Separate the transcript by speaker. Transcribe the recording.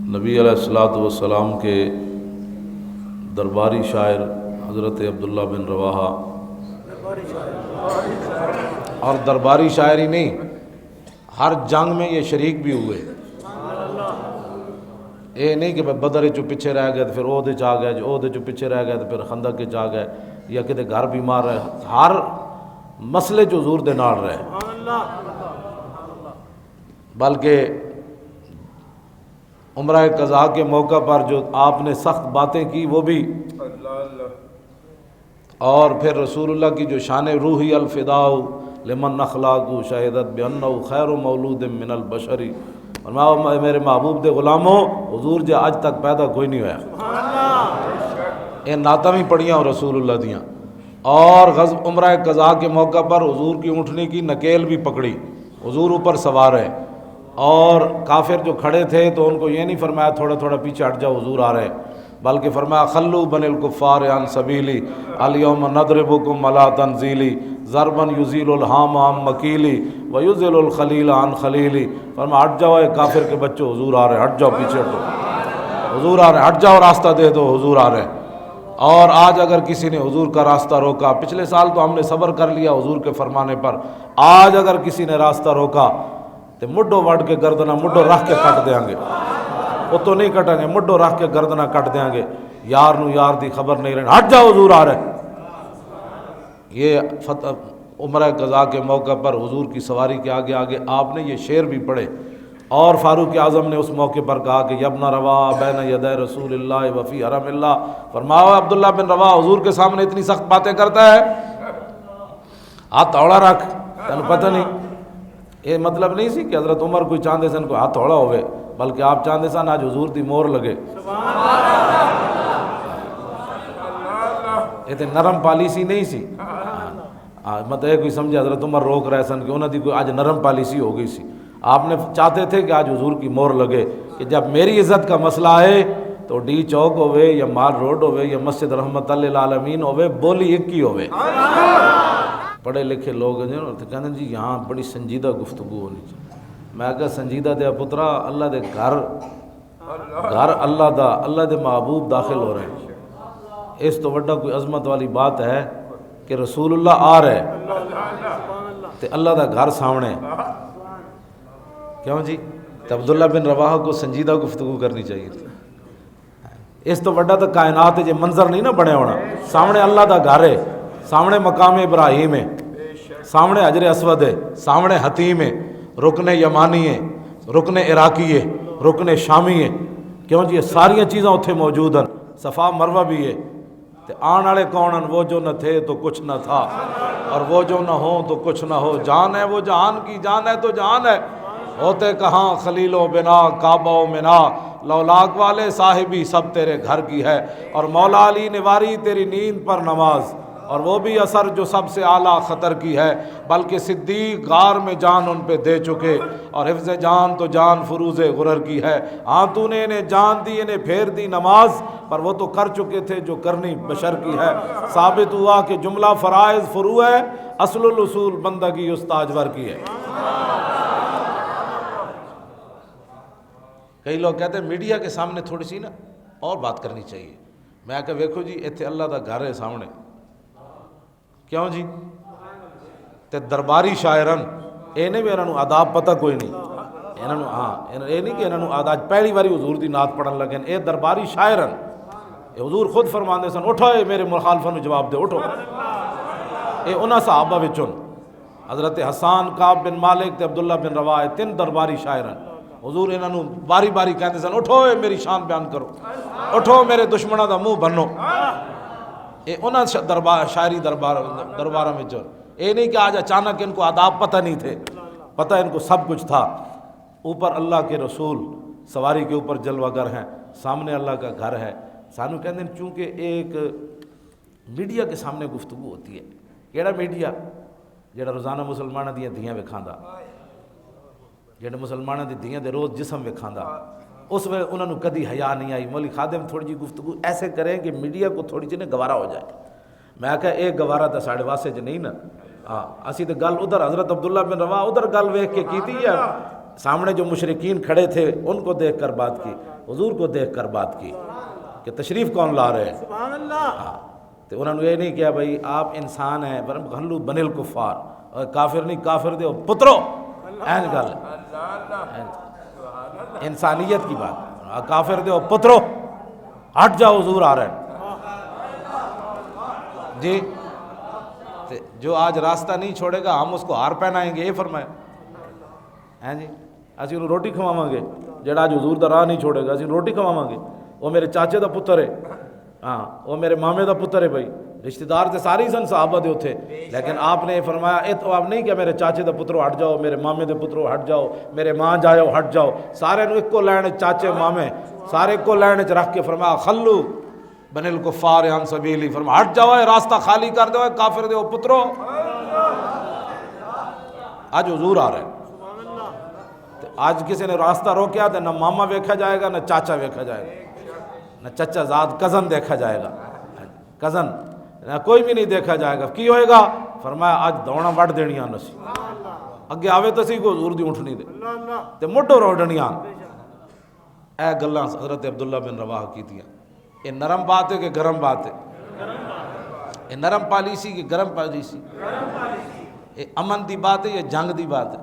Speaker 1: نبی علیہ الصلوۃ والسلام کے درباری شاعر حضرت عبداللہ بن رواحہ، اور درباری شاعر ہی نہیں، ہر جنگ میں یہ شریک بھی ہوئے۔ یہ نہیں کہ بدر چو پیچھے رہ گئے تو پھر عہد چ آ گئے، جو عہد چو پیچھے رہ گئے تو پھر خندق چ آ گئے، یا کتے گھر بیمار رہے، ہر مسئلے چ حضور دے نال رہے۔ بلکہ عمرہ قضاء کے موقع پر جو آپ نے سخت باتیں کی وہ بھی، اور پھر رسول اللہ کی جو شان روحی الفداء لمن اخلاق شہدت بانہ خیر مولود من البشر، اور میرے محبوب دے غلاموں، حضور جے اج تک پیدا کوئی نہیں ہوا۔ یہ نعتاں بھی پڑھیاں رسول اللہ دیاں۔ اور عمرہ قضاء کے موقع پر حضور کی اونٹنی کی نکیل بھی پکڑی، حضور اوپر سوار ہے، اور کافر جو کھڑے تھے تو ان کو یہ نہیں فرمایا تھوڑا تھوڑا پیچھے ہٹ جاؤ حضور آ رہے، بلکہ فرمایا خلو بن الکفار عن سبیلی الیوم نضربکم علی تنزیلی ضربا یزیل الحام عن مکیلی ویزل الخلیل عن خلیلی۔ فرمایا ہٹ جاؤ اے کافر کے بچوں، حضور آ رہے، ہٹ جاؤ پیچھے ہٹو، حضور آ رہے، ہٹ جاؤ راستہ دے دو، حضور آ رہے۔ اور آج اگر کسی نے حضور کا راستہ روکا، پچھلے سال تو ہم نے صبر کر لیا حضور کے فرمانے پر، آج اگر کسی نے راستہ روکا تو مڈو وڈ کے گردنہ مڈو رکھ کے کٹ دیں گے، وہ تو نہیں کٹیں گے، مڈو رکھ کے گردنہ کٹ دیں گے، یار نو یار دی خبر نہیں رہی، ہٹ جاؤ حضور آ رہے۔ یہ عمرہ قضاء کے موقع پر حضور کی سواری کے آگے آگے آپ نے یہ شعر بھی پڑھے، اور فاروق اعظم نے اس موقع پر کہا کہ یبن رواح بین یدی رسول اللہ وفی حرم اللہ، فرمایا عبداللہ بن رواح حضور کے سامنے اتنی سخت باتیں کرتا ہے، ہاتھ اوڑا رکھ، تینوں پتہ نہیں۔ یہ مطلب نہیں سی کہ حضرت عمر کوئی چاہتے سن کوئی ہاتھ اوڑا ہوئے، بلکہ آپ چاہتے سن آج حضور دی مور لگے۔ یہ تو نرم پالیسی نہیں سی، مطلب یہ کوئی سمجھے حضرت عمر روک رہے سن کہ انہوں دی کوئی آج نرم پالیسی ہو گئی سی۔ آپ نے چاہتے تھے کہ آج حضور کی مور لگے، کہ جب میری عزت کا مسئلہ ہے تو ڈی چوک ہوئے یا مال روڈ ہوئے یا مسجد رحمت للعالمین ہوئے، بولی ایک ہی ہوئے۔ پڑھے لکھے لوگ ہیں تو کہتے ہیں جی یہاں بڑی سنجیدہ گفتگو ہونی چاہیے۔ میں کہا سنجیدہ دیا پترا، اللہ دے گھر اللہ دے محبوب داخل ہو رہے ہیں، اس تو وڈا کوئی عظمت والی بات ہے کہ رسول اللہ آ رہے تے اللہ دا گھر سامنے، کیوں جی؟ تو عبداللہ بن رواحہ کو سنجیدہ گفتگو کرنی چاہیے تھی۔ اس تو وڈا تو کائنات ہے، منظر نہیں نا بنے ہونا، سامنے اللہ دا گھر ہے، سامنے مقام ابراہیم ہے، سامنے حجر اسود ہے، سامنے حتیم ہے، رکن یمانی ہے، رکن عراقی ہے، رکن شامی ہے، کیوں جی یہ ساری چیزاں اتھے موجود ہیں، صفا مروہ بھی ہے۔ تے آن والے کون ہیں؟ وہ جو نہ تھے تو کچھ نہ تھا، اور وہ جو نہ ہو تو کچھ نہ ہو، جان ہے وہ جہان کی، جان ہے تو جہان ہے، ہوتے کہاں خلیل و بنا کعبہ و منا، لولاک والے صاحبی سب تیرے گھر کی ہے، اور مولا علی نے واری تیری نیند پر نماز، اور وہ بھی اثر جو سب سے اعلیٰ خطر کی ہے، بلکہ صدیق غار میں جان ان پہ دے چکے، اور حفظ جان تو جان فروز غرر کی ہے۔ ہاں تو نے انہیں جان دی، انہیں پھیر دی نماز، پر وہ تو کر چکے تھے جو کرنی بشر کی ہے۔ ثابت ہوا کہ جملہ فرائض فروع ہے، اصل الاصول بندگی استاجور کی ہے۔ کئی لوگ کہتے ہیں میڈیا کے سامنے تھوڑی سی نا اور بات کرنی چاہیے۔ میں کہ ویکھو جی اتنے اللہ دا گھر ہے سامنے، کیوں جی؟ تے درباری شاعرن اے نہیں بھی انہوں آداب پتہ کوئی نہیں، انہوں ہاں اے نہیں کہ انہوں آداب پہلی باری حضور دی نعت پڑھن لگے، اے درباری شاعرن، اے حضور خود فرماندے سن اٹھو اے میرے مخالفوں نو جواب دے، اٹھو۔ اے انہاں صحابہ وچوں حضرت حسان، کعب بن مالک تے عبداللہ بن رواحہ، تین درباری شاعرن، حضور انہوں باری باری کہندے سن اٹھو اے میری شان بیان کرو، اٹھو میرے دشمنوں دا منہ بنو۔ اے انہاں شاعری دربارہ میں جو اے نہیں کہ آج اچانک ان کو آداب پتہ نہیں تھے، پتہ ان کو سب کچھ تھا۔ اوپر اللہ کے رسول سواری کے اوپر جلوہ گر ہیں، سامنے اللہ کا گھر ہے۔ سانو کہندے ہیں چونکہ ایک میڈیا کے سامنے گفتگو ہوتی ہے، کیڑا میڈیا؟ جڑا روزانہ مسلمانوں دیاں دھیاں وکھاندا، جڑے مسلمانوں دی دھیاں دے روز جسم وکھاندا، اس وقت انہوں نے کدی حیا نہیں آئی۔ مولوی خادم تھوڑی جی گفتگو ایسے کریں کہ میڈیا کو تھوڑی جی گوارا ہو جائے۔ میں کہا ایک گوارا تو ساڑھے واسطے چ نہیں نا، ہاں اسی تو گل ادھر حضرت عبداللہ بن رواحہ ادھر گل ویکھ کے کیتی ہے، سامنے جو مشرکین کھڑے تھے ان کو دیکھ کر بات کی، حضور کو دیکھ کر بات کی کہ تشریف کون لا رہے ہیں.
Speaker 2: سبحان اللہ.
Speaker 1: تو انہوں نے یہ نہیں کیا بھائی آپ انسان ہیں غلو بن الکفار اور کافر نہیں کافر دے پترو این گل انسانیت کی بات کافر دے پترو ہٹ جاؤ حضور آ رہے ہیں جی. جو آج راستہ نہیں چھوڑے گا ہم اس کو ہار پہنائیں گے یہ فرمایا ہیں جی. اسی انہوں روٹی کھواواں گے جڑا آج حضور دا راہ نہیں چھوڑے گا اسی روٹی کھواواں گے. وہ میرے چاچے دا پتر ہے ہاں وہ میرے مامے دا پتر ہے بھائی رشتہ دار تے ساری سن صحابہ دے اتھے لیکن آپ نے فرمایا آپ نہیں کہ میرے چاچے دا پترو ہٹ جاؤ میرے مامے دے پترو ہٹ جاؤ میرے ماں جاؤ ہٹ جاؤ سارے نو ایک کو لین چاچے مامے سارے کو لین چ رکھ کے فرمایا خلو بن الکفار عن سبیلی فرمایا ہٹ جاؤ راستہ خالی کر دو کافر دے پترو. آج حضور آ رہے ہیں آج کسی نے راستہ روکیا تو نہ ماما ویکھا جائے گا نہ چاچا ویکھا جائے گا نہ چچا زاد کزن دیکھا جائے گا کزن نہ کوئی بھی نہیں دیکھا جائے گا. کی ہوئے گا فرمایا آج دوڑا وڈ دینیاں نسی اگے آوے تو سی کو حضور دی اٹھنی دے تے موٹو روڈنیاں. اے گلاں حضرت عبداللہ بن رواحہ کیتیاں. یہ نرم بات ہے کہ گرم بات ہے؟ یہ نرم پالیسی کہ گرم پالیسی؟ یہ امن دی بات ہے یا جنگ دی بات ہے؟